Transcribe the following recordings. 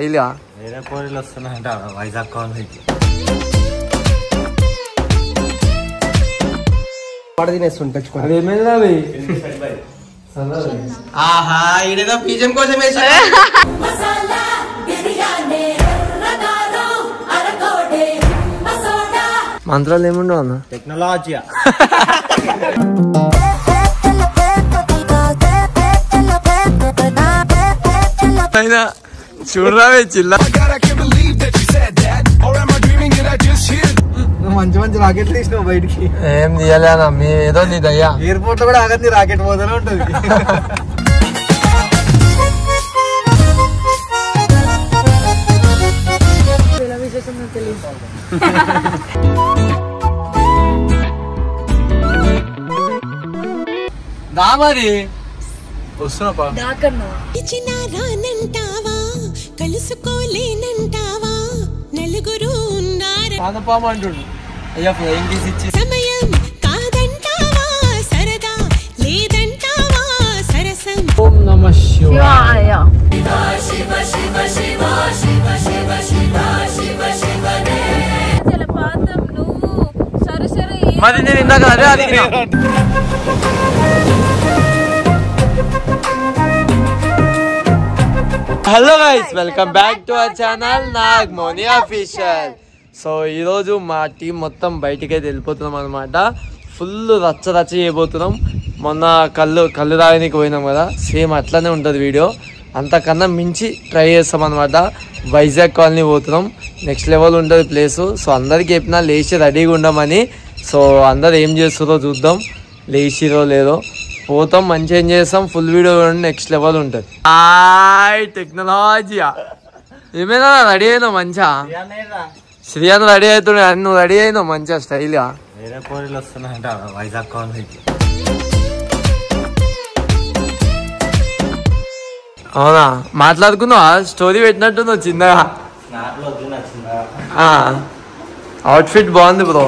వేరే కోరిలు వస్తున్నాయంట వైజాగ్ కాలనీకి. ఇదేదో పీజం కోసం మంత్రాలు ఏముండవు అన్న. టెక్నాలజీ చూడరావే చిల్ల మంచి మంచి రాకెట్లు తీసినావు బయటికి. ఏం తీయలేనా మీ ఏదో నీ దయ్యా. ఎయిర్పోర్ట్ లో కూడా ఆగది రాకెట్ పోతూనే ఉంటది. దా మరి వస్తున్నా కలుసుకోలేనంటావా నలుగురు ఉన్నారు పాదపామ అంటుండు. అయ్యా ఫ్లయింగ్ కిస్ ఇచ్చి సమయం కాదంటావా సరదా లేదంటావా సరసం. ఓం నమః శివాయ. మరి నేను ఇందాక అదే అడిగినా. Hello guys, welcome back to our channel Nagamoni official. So ఈరోజు మా టీం మొత్తం బయటికైతే వెళ్ళిపోతున్నాం అనమాట. ఫుల్ రచ్చ చేయబోతున్నాం. మొన్న కళ్ళు తాగడానికి పోయినాం కదా, సేమ్ అట్లనే ఉంటుంది వీడియో. అంతకన్నా మించి ట్రై చేస్తాం అనమాట. వైజాగ్ కాలనీ పోతున్నాం. నెక్స్ట్ లెవెల్ ఉంటుంది ప్లేసు. సో అందరికి చెప్పినా లేచి రెడీగా ఉండమని. సో అందరు ఏం చేస్తారో చూద్దాం, లేచిరో లేదో. పోతాం, మంచిగా ఏం చేస్తాం. ఫుల్ వీడియో నెక్స్ట్ లెవెల్ ఉంటుంది. టెక్నాలజీ ఏమైనా రెడీ అయినావు మంచిగా. శ్రీయాన్ రెడీ అవుతుండే, నువ్వు రెడీ అయినావు మంచిగా స్టైల్గా. వేరే కోరిలు వస్తున్నాయంట వైజాగ్ కాలనీకి. అవునా, మాట్లాడుకున్నావా? స్టోరీ పెట్టినట్టు నువ్వు చిన్నగా. అవుట్ఫిట్ బాగుంది బ్రో.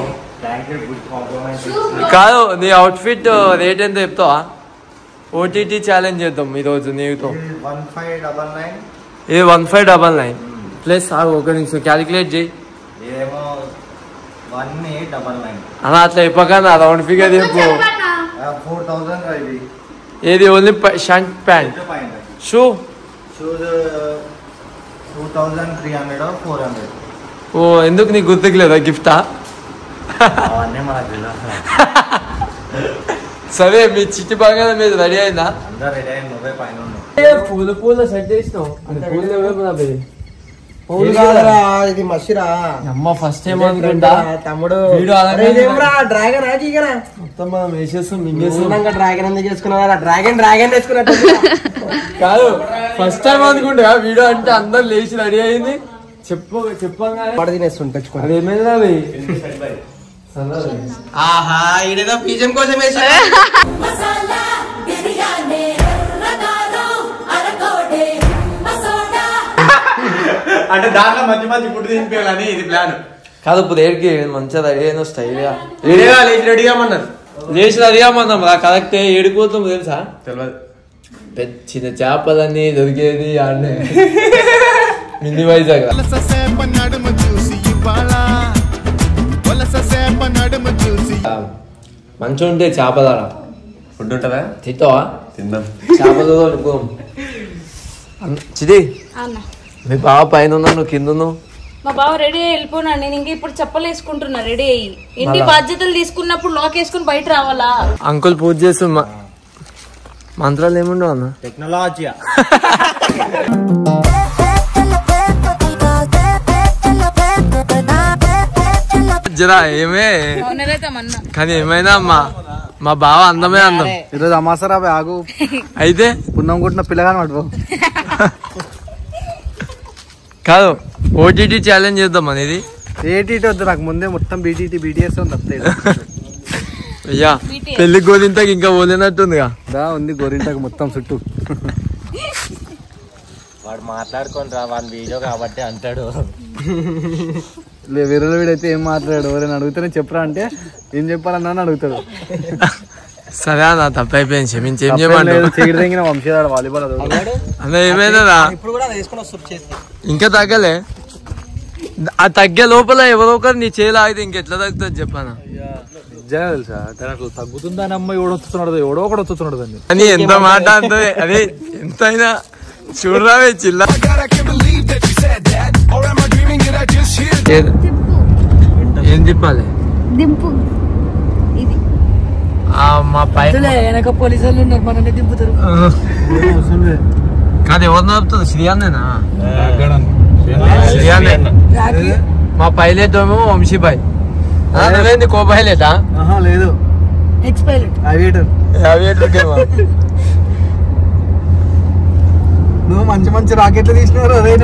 కాదు, నీ అవుట్ఫిట్ రేట్ ఎంత చెప్తావా? ఓటీటీ ఛాలెంజ్ చేద్దాం ఈరోజు నీతో. 1599. ఇది 1599 ప్లస్ ఒక నిమిషం క్యాలిక్యులేట్ చేయి. ఏమో 1899. అలా అట్లా చెప్పకన్నా రౌండ్ ఫిగర్ చెప్పు. 4000 ఏది only shirt pant shoe? Shoes 2300 or 400. ఓ ఎందుకు నీకు గుర్తుకు లేదా గిఫ్టా? అవన్నీ మనకు తెలియదు. సరే, మీ చిట్టి బాగా మీరు రెడీ అయిందా? అందరూ రెడీ అయ్యి నువ్వే పైన ఉన్నావు. పూల సెట్ చేసినావు. ఇది మసిరా అమ్మ ఫస్ట్ టైం అనుకుంటా తమ్ముడు. డ్రాగన్ మొత్తం మనం వేసేస్తాం, మింగేస్తాం. డ్రాగన్ ఎందుకు చేసుకున్నా? డ్రాగన్ వేసుకున్నట్టు కాదు, ఫస్ట్ టైం అనుకుంటా వీడియో అంటే అందరు లేచి రెడీ అయింది. చెప్పంగా తినేస్తుంటా. అదేమైందా ఇదేదో పీజం కోసం అంటే దాంట్లో మధ్య మధ్య ఫుడ్ తినిపించాలని ఇది ప్లాన్ కాదు. ఇప్పుడు ఏడికి మంచిగా రెడీ అయినా స్టైల్గా లేచి రెడీ కామన్నారు. లేచి రెడీ అమ్మన్నాం రా. కరెక్టే. ఏడిపోతాం తెలుసా? తెలియదు. చిన్న చేపలన్నీ దొరికేది ఆడనే మినీ వైజాగ్. మంచిగా ఉంటే చేపల ఫుడ్ ఉంటుందా? తింటావా? తిందాం. చేపలు చిది. మీ బావ పైన ఉన్నావు, నువ్వు కింద ఉన్నావు. మా బావ రెడీ అయ్యి వెళ్ళిపోయినా. నేను ఇంకా ఇప్పుడు చెప్పలు వేసుకుంటున్నా రెడీ అయ్యి. ఇంటి బాధ్యతలు తీసుకున్నప్పుడు లాక్ వేసుకుని బయట రావాలా? అంకుల్ పూజ చేస్తు. మంత్రాలు ఏముండవు అన్న. టెక్నాలజీ జరా ఏమే కానీ ఏమైనా మా బావ అందమే అందం. ఈరోజు అమాసరా ఆగు. అయితే పున్నం కొట్టిన పిల్లగాని పట్టుకో. కాదు, ఓటీటీ ఛాలెంజ్ చేద్దాం అనేది. ఏటీటీ వద్దు నాకు, ముందే మొత్తం బీటీటీ బీటీఎస్ ఉంది. అయ్యా పెళ్లి గోరింతకి ఇంకా పోలేనట్టుందిగా. ఉంది గోరింటకు మొత్తం చుట్టూ. వాడు మాట్లాడుకొని రా, వాడి వీడియో కాబట్టి అంటాడు. వేరే వీడైతే ఏం మాట్లాడాడు? ఎవరైనా అడుగుతానే చెప్పరా అంటే ఏం చెప్పాలన్నా అడుగుతాడు. సరే అన్న తప్పైపోయింది క్షమించి ఏం చేయమంటావు వంశీదాడు వాలీబాల్ అన్న ఏమైందా ఇంకా తగ్గలే ఆ తగ్గే లోపల ఎవరో ఒకరు నీ చేయాలి ఆగితే ఇంకెట్లా తగ్గుతుంది చెప్పానా తెలుసా అట్లా తగ్గుతుందని అమ్మ ఎవడొస్తున్నాడు ఎవడో ఒకటి వస్తున్నాడు దాన్ని అని ఎంత మాట అంతే అదే ఎంతైనా చూడరావే చిల్ల ఏం తిప్పాలి దింపు ఇది మా పై వెనక పోలీసులు ఉన్నారు మనల్ని దింపుతారు కాదు ఎవరు నడుపుతుంది శ్రీయాన్నేనా శ్రీయాన్నే మా పైలట్ ఏమో వంశీబాయ్ నువ్వేంది కో పైలటా లేదు ఎక్స్ పైలట్ అవియేటర్ నువ్వు మంచి మంచి రాకెట్లు తీసినావు అదే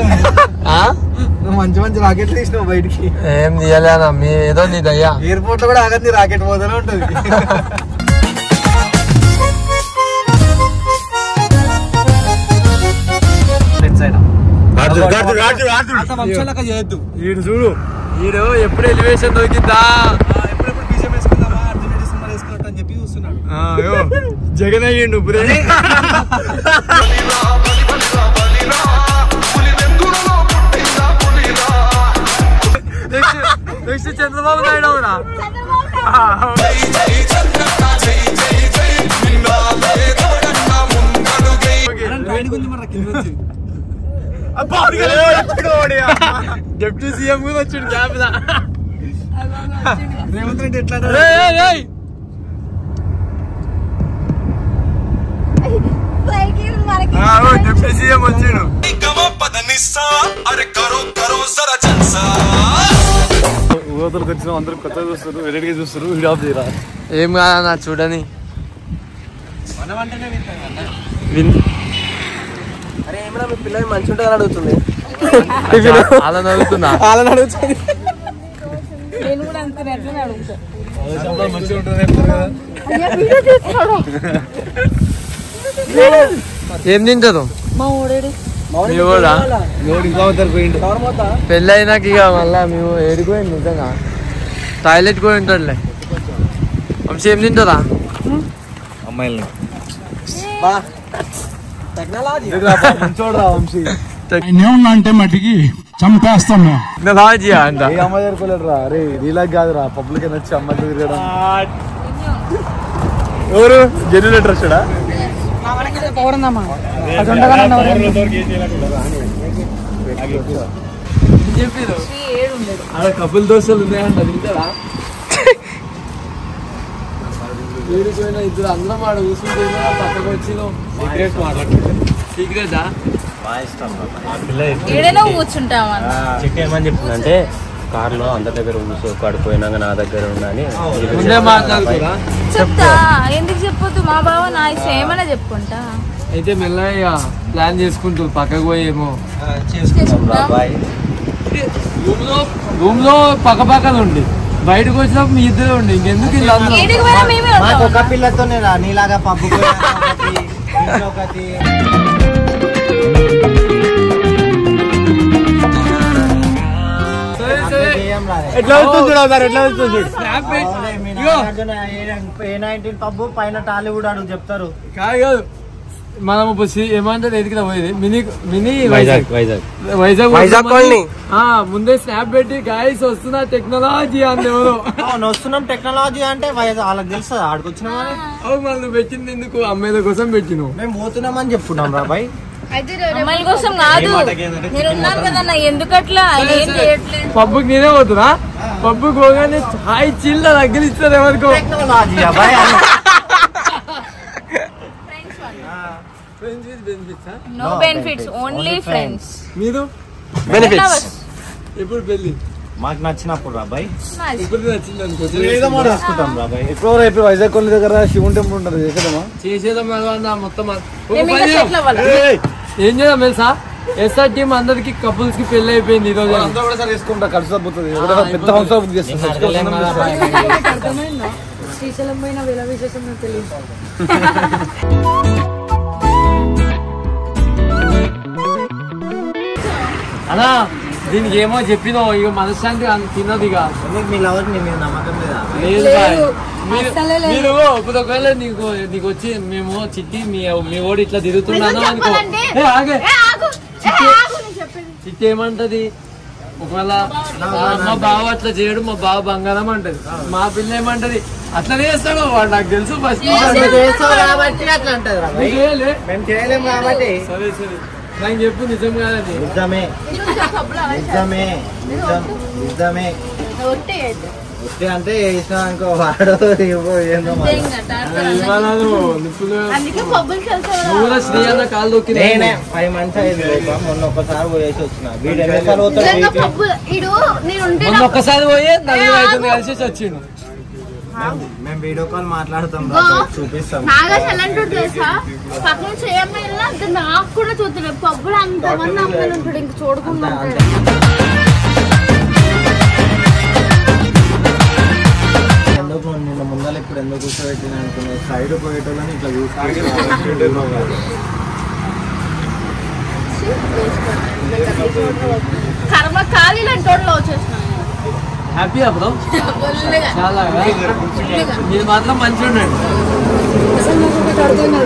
నువ్వు మంచి మంచి రాకెట్లు తీసినావు బయటికి ఏం తీయలేనా మీ ఏదో నీ దయ్యా ఎయిర్పోర్ట్ లో కూడా ఆగంది రాకెట్ పోతూనే ఉంటది చేయొద్దు వీడు చూడు వీడు ఎప్పుడు ఎలివేషన్ దొరికిందా అని చెప్పి చూస్తున్నాడు జగన్ అయ్యిండు ఇప్పుడే నెక్స్ట్ చంద్రబాబు నాయుడు అవునా డిప్యూటీ సీఎం కూడా వచ్చాడు క్యాబ్ రేవంత్ రెడ్డి ఎట్లా డిప్యూటీ సీఎం వచ్చాడు ఊతలకు వచ్చిన అందరూ కొత్తగా చూస్తారు వెరైటీగా చూస్తారు వీడియో ఆఫ్ చేయరా ఏం కాదన్నా చూడని అరే ఏమన్నా మీ పిల్లలు మంచి ఉంటుందని అడుగుతుంది అలా అడుగుతున్నా వాళ్ళని అడుగుతుంది నేను కూడా అనుకునే అట్లనే అడుగుతా మంచిగా ఉంటుంది ఏం తింటారు మా ఊడేడి మీ కూడా పెళ్ళి అయినాక ఇక మళ్ళా మేము ఏడిపోయింది నిజంగా టాయిలెట్ కూడా ఉంటాడులే వంశీ ఏం తింటారా అమ్మాయిల్ని వంశీ అంటే మట్టికి చంపేస్తాం మేము టెక్నాలజీ అంట ఏ అమ్మాయి జరుపుకోలేడు రా అరే నీలాగా కాదురా పబ్లిక్ నచ్చి అమ్మాయిలు తిరగడం ఎవరు జెన్యున్ వచ్చాడా చెప్పారు అక్కడ కపుల్ దోశలు ఉన్నాయంట తింటారా ఏడిపోయినా ఇద్దరు అందరం ఆడ కూర్చుంటే పక్కకు వచ్చి సీక్రెటా ఏడైనా కూర్చుంటావా చెట్టు ఏమని చెప్తుందంటే కార్లో అందరి దగ్గర కూర్చో పడిపోయినాక నా దగ్గర ఉండని ముందే మాట్లాడుకోరా చెప్తా ఎందుకు చెప్పొద్దు మా బావ నా ఇష్టం ఏమైనా చెప్పుకుంటా అయితే మెల్లగా ప్లాన్ చేసుకుంటారు పక్కకు పోయేమో రూమ్ లో పక్క పక్కన ఉండి బయటకు వచ్చినప్పుడు మీ ఇద్దరే ఉండి ఇంకెందుకు ఏడికి పోయినా మేమే ఉంటాం. ఒక పిల్లతోనే రా నీలాగా పబ్బు ఎట్లా వస్తుంది చూడ ఎట్లా వస్తుంది చూడు పబ్బు పైన టాలీవుడ్ అడుగు చెప్తారు కాదు మనం ఏమంటారు ఎదిగిన పోయేది మినీ మినీ వైజాగ్ ముందే స్నాప్ పెట్టి గాయస్ వస్తున్నా టెక్నాలజీ అంది ఎవరు వస్తున్నాం టెక్నాలజీ అంటే వాళ్ళకి తెలుస్తుంది ఆడుకొచ్చినామని మళ్ళీ నువ్వు పెట్టింది ఎందుకు అమ్మాయిల కోసం పెట్టినావు మేము పోతున్నామని చెప్పున్నాం రా బాయ్ అమ్మాయిల కోసం కాదు నేను ఉన్నాను కదన్నా ఎందుకట్లా ఆయన ఏం చేయట్లేదు పబ్బుకి నేనే పోతున్నా పబ్బుకి పోగానే హాయ్ చిల్ల దగ్గర ఇస్తారు ఎవరికో technology boy no benefits only friends మీరు బెనిఫిట్స్ ఎప్పుడు పెళ్లి మాకు నచ్చినప్పుడు రా బాయ్ ఇప్పుడు నచ్చింది అనుకో చేసుకుంటాం రా బాయ్ ఎప్పుడు రేపు వైజాగ్ కొల్లి దగ్గర శివుని టెంపుల్ ఉంటుంది చేసేదమ్మా చేసేదాం మొత్తం ఏం ఏం చేద్దాం తెలుసా ఎస్ఆర్ టీమ్ అందరికి కపుల్స్ కి పెళ్లి అయిపోయింది ఈ రోజు అందరూ కూడా సరే వేసుకుంటా కలిసి తప్పుతుంది పెద్ద హౌస్ బుక్ చేస్తాం శ్రీశైలం పోయిన వేళ విశేషం నాకు తెలియదు అలా దీనికి ఏమో చెప్పినావు ఇక మనశ్శాంతి తినదు ఇక మీ లవర్ నీ మీద నమ్మకం లేదా లేదు బాయ్. మీరు ఇప్పుడు ఒకవేళ నీకు వచ్చి మేము చిట్టి మీ ఓడి ఇట్లా తిరుగుతున్నాను అనుకో, చిట్టి ఏమంటది, ఒకవేళ మా బావ అట్లా చేయడు, మా బావ బంగారం అంటది, మా పిల్ల ఏమంటది అట్లనే చేస్తాడు వాడు, నాకు తెలుసు ఫస్ట్ కాబట్టి అట్లా అంటది. మేము చేయలేము కాబట్టి. సరే సరే నాకు చెప్పు, నిజం కాదని. నిజమే నిజమే నిజమే వస్తే అంటే వేసినా అనుకో, వాడు ఏందో నువ్వు కూడా శ్రీ అన్న కాలు దొక్కి 5 months అయింది. మొన్న ఒక్కసారి పోయేసి వచ్చిన. వీడు ఎన్నిసార్లు మొన్న ఒక్కసారి పోయి 45 కలిసి వచ్చిండు. మేము వీడియో కాల్ మాట్లాడతాం, చూపిస్తాం. పక్కన చేయమ్మా నాకు కూడా చూస్తున్నాడు. పబ్బులు అంతమంది అమ్మాయిలు ఉంటాడు, ఇంక చూడకుండా ఎందుకు నిన్న ముందర ఇప్పుడు ఎందుకు కూర్చోబెట్టిన అనుకున్నా, సైడ్ పోయేటోళ్ళని ఇట్లా చూసుకుంటే కర్మ ఖాళీలు అంటే వచ్చేసినాను. హ్యాపీ బ్రో, చాలా మీరు మాత్రం మంచిగా ఉండండి.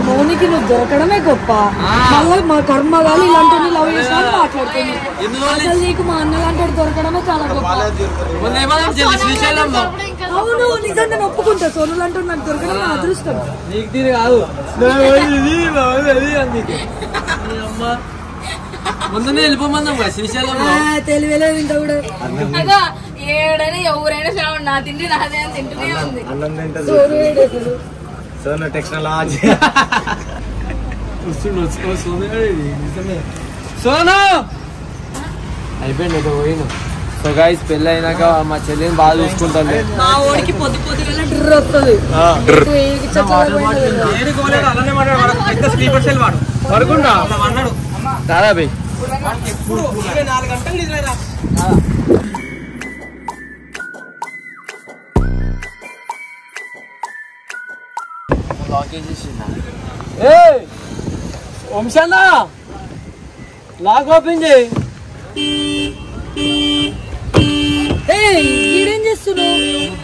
మౌనికి నువ్వు దొరకడమే గొప్ప, మళ్ళీ మా కర్మ కానీ ఇలాంటి లవ్ చేసినా మాట్లాడుతుంది. నీకు మా అన్న లాంటి దొరకడమే చాలా గొప్ప. అవును నిజంగా నేను ఒప్పుకుంటా, సోను లాంటి నాకు దొరకడం నా అదృష్టం. నీకు తీరు కాదు, ముందునే వెళ్ళిపోమన్నాం కదా శ్రీశైలంలో. తెలియలేదు ఇంకా కూడా. ఏడైనా ఎవరైనా శ్రావణ్ నా తిండి నాదే అని తింటూనే ఉంది. సోను టెక్నాలజీ సోను అయిపోయింది ఏదో పోయిన. సో గైస్ పెళ్ళి అయినాక మా చెల్లిని బాగా చూసుకుంటాను. మా ఓడికి పొద్దు పొద్దుగా డ్రర్ వస్తుంది. దాదాపు వంశన్న లాక్ ఓపెన్ చేయి. ఈడేం చేస్తున్నావు?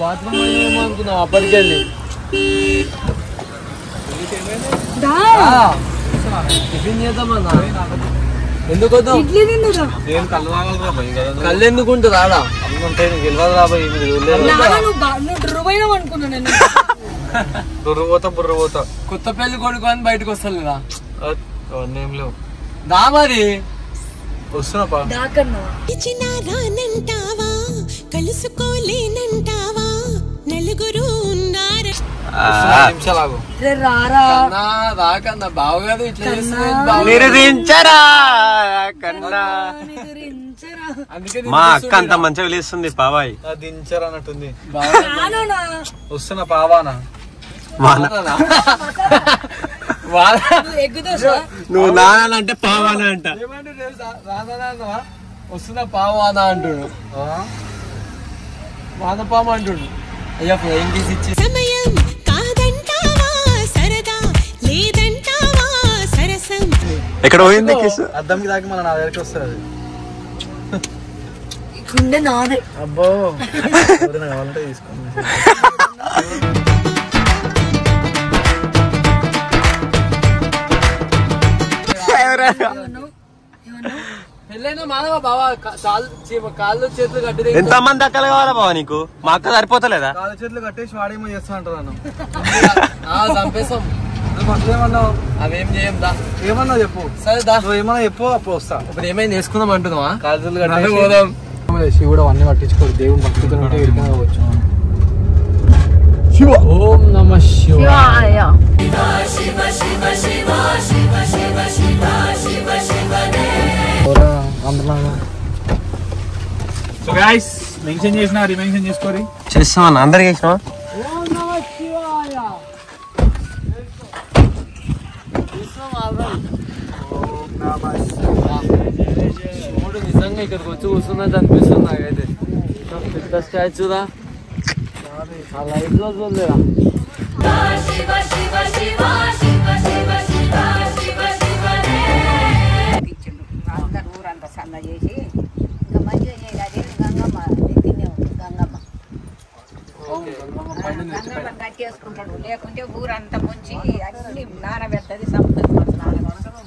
బాత్రూమ్ ఏమో అనుకున్నావు అప్పటికెళ్ళి. టిఫిన్ చేద్దామన్నా, ఎందుకు వద్దాం? ఇడ్లీ తిందురా. కళ్ళు ఎందుకు ఉంటుంది ఆడ? నువ్వు డ్రువైనావు అనుకున్నా నేను. బుర్ర పోతా కొత్త పెళ్లి కొడుకు అని బయటకు వస్తాను కదా, ఏం లేవు దా మరి వస్తున్నా. రానంటావా కలుసుకోలేనంటావా నలుగురు ఉన్నారా నిమిషాలు రారా రాకన్నా బావగారు ఇట్లా అందుకే మా అక్క అంత మంచిగా పిలుస్తుంది పావాయి దించరు అన్నట్టుంది. వస్తున్నా పావానా నువ్వు నానంటే పావానా అంట. వస్తున్నా పావానా అంటుడు, వానపామ అంటుడు. అయ్యా ఫ్లయింగ్ కిస్ ఇచ్చి సమయం కాదంటావా సరదా లేదంటావా సరసం ఎక్కడ పోయింది కిస్? అద్దంకి దాకా మన నా దగ్గరికి వస్తుంది. గుండె నాదే. అబ్బో కావాలంటే తీసుకోండి. పెళ్ళైనా మానవ బావా కాళ్ళు చేతులు కట్టి ఎంత మంది అక్కలు కావాలా బావా నీకు? మా అక్క సరిపోతలేదా? కాళ్ళ చేతులు కట్టేసి వాడేమో చేస్తా అంటారు నన్ను. చంపేసాం. ఏమన్నావు? అవేం చేయం దా. ఏమన్నా చెప్పు. సరే దా, నువ్వు ఏమన్నా చెప్పు, అప్పుడు వస్తా. ఇప్పుడు ఏమైంది వేసుకుందాం అంటున్నావా? కాళ్ళ చేతులు కట్టేసి పోదాం. శివుడు అవన్నీ పట్టించుకోడు, దేవుని భక్తితో ఉంటే వెళ్ళిపోవచ్చు. ఓం నమ శివాయ. సో గైస్ మెన్షన్ చేసినా రిమెన్షన్ చేసుకోరి. చేస్తామన్నా అందరికి చేసినావా? ఓం నమ శివాయ. శివుడు నిజంగా ఇక్కడికి వచ్చి కూర్చున్నట్టు అనిపిస్తుంది నాకైతే. పెద్ద స్టాచ్యూరా, ఆ లైట్ లో చూడలేరా? ఊరంతా సన్న చేసి ఇంకా మంచిగా చేయలేదు. గంగమ్మ తినే గంగమ్మ అందరం కట్టేసుకుంటాడు లేకుంటే ఊరంతా ముంచి అన్ని నానబెట్టది సముద్రం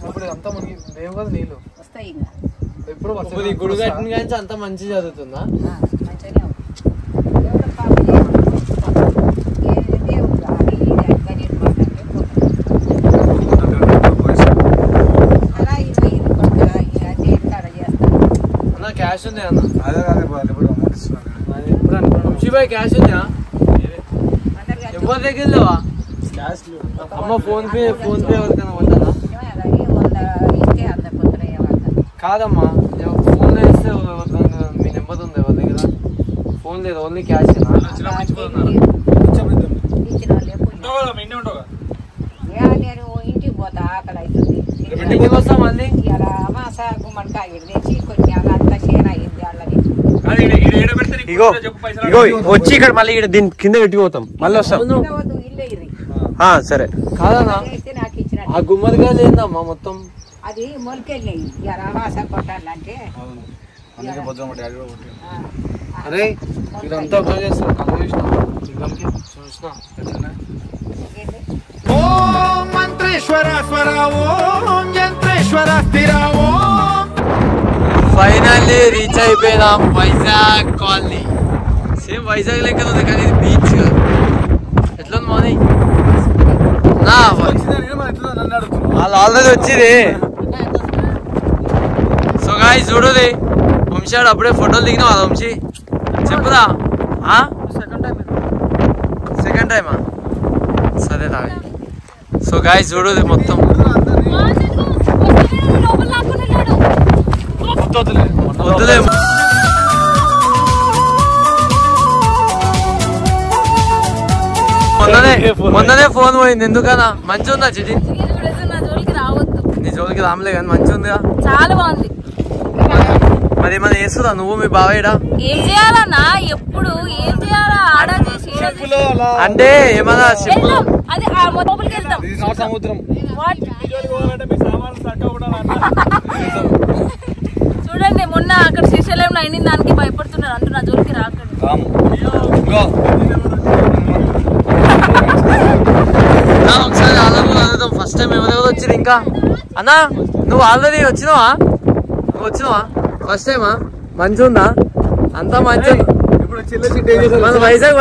ఇప్పుడు అంతా మనకి లేవు కదా నీళ్ళు వస్తాయి ఇంకా ఎప్పుడు గుడి కట్టిన కానీ అంత మంచి చదువుతుందా మంచిగానే ఉంది దేవుడు పాపం దేవుడు అలా ఇది కొత్తగా అదే కాడ చేస్తాను అన్న క్యాష్ ఉంది అన్న అదే కాదు ఇప్పుడు అమౌంట్ ఇస్తున్నాను ఎప్పుడు అనుకున్నాను వంశీబాయ్ క్యాష్ ఉందా ఎవరి దగ్గర లేవా అమ్మ ఫోన్ పే ఎవరికైనా ఉంటుందా కాదమ్మా ఫోన్ వేస్తే మీ నెంబర్ ఉంది ఎవరి దగ్గర ఫోన్ లేదు ఓన్లీ క్యాష్ నేను ఇంటికి పోతా ఆకలి అవుతుంది ఇంటికి వస్తా మళ్ళీ ఇలా అమాస గుమ్మడికాయ తెచ్చి కొంచెం అంతా చేన అయింది వాళ్ళని ఇగో వచ్చి ఇక్కడ మళ్ళీ ఇక్కడ దీని కింద పెట్టిపోతాం మళ్ళీ వస్తాం. ఇల్లే ఇది సరే కాదన్నా అయితే నాకు ఇచ్చినట్టు ఆ గుమ్మడికాయలు ఏందమ్మా మొత్తం అది మొలకెళ్ళినాయి ఇలా అమాస కొట్టాలంటే అరే ఇదంతా అబ్జర్వ్ చేస్తారు కళ్ళు చూసిన ఫైనల్లీ రీచ్ అయిపోయినాం వైజాగ్ కాలనీ. సేమ్ వైజాగ్ లెక్క ఉంది కానీ ఇది బీచ్ ఎట్లా ఉంది మార్నింగ్ వాళ్ళు ఆల్రెడీ వచ్చింది. సో గాయ్స్ చూడుది వంశాడు అప్పుడే ఫోటోలు దిగినా కదా వంశీ చెప్పుదా సెకండ్ టైమా సరే తాగి. సో గాయ్స్ చూడుది మొత్తం వద్దులే మొన్ననే ఫోన్ పోయింది ఎందుకన్నా మంచిగా ఉందా చిటి నీ జోలికి రామలే కానీ మంచిగా ఉందిగా చాలా బాగుంది. మరి ఏమైనా చేస్తుందా నువ్వు మీ బావయ్యడా ఏం చేయాలన్నా ఎప్పుడు ఏం చేయాలా ఆడ చేసి అంటే ఏమైనా అది లోపలికి వెళ్తాం సముద్రం చూడండి మొన్న అక్కడ శ్రీశైలంలో అయిన దానికి భయపడుతున్నారు అంటున్నా జోలికి రాకండి. ఒకసారి ఆల్రెడీ ఫస్ట్ టైం ఎవరెవరు వచ్చింది ఇంకా అన్నా నువ్వు ఆల్రెడీ వచ్చినావా ఫస్ట్ టైమా మంచిగా ఉందా అంతా మంచిగా మన వైజాగ్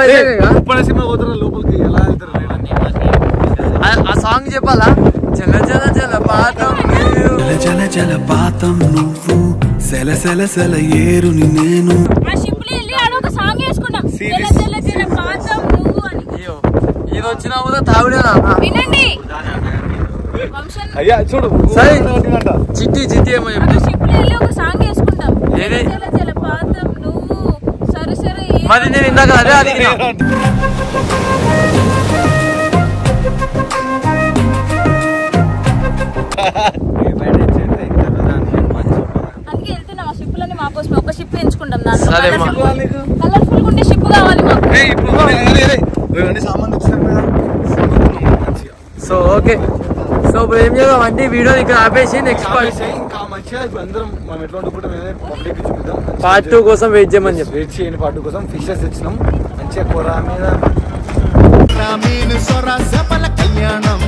లోపలికి ఎలా వెళ్తారు ఆ సాంగ్ చెప్పాలా జల జల జలపాతం జల జలపాతం నువ్వు సెల సెల సెల ఏరుని నేను ఆ షిప్లో వెళ్ళి ఆడ ఒక సాంగ్ వేసుకున్నాం జల జల జలపాతం నువ్వు అని. ఇది వచ్చినా కూడా తాగుడేనా వినండి అయ్యా చూడు సరే చిట్టి ఏమో చెప్పు షిప్లో వెళ్ళి ఒక సాంగ్ వేసుకుంటాం ఏది? జల జల జలపాతం నువ్వు సరే సరే మరి నేను ఇందాక అదే అడిగినా అందుకే వెళ్తున్నాం ఆ షిప్లోనే మాకోసం ఒక షిప్ ఎంచుకుంటాం దాంట్లో సరేమ్మా. కలర్ఫుల్ ఉండే షిప్ కావాలి మాకు. సామాన్ తెచ్చారు కదా సో ఓకే సో ఇప్పుడు ఏం చేద్దాం అంటే వీడియో ఇక్కడ ఆపేసి నెక్స్ట్ ఇంకా మంచిగా అందరం మనం ఎట్లా వండుకుంటాం పబ్లిక్ చూపిద్దాం. పార్ట్ 2 కోసం వెయిట్ చేయమని చెప్పి వెయిట్ చేయండి. పార్ట్ 2 కోసం ఫిషెస్ తెచ్చినాం మంచిగా కూర మీద కళ్యాణం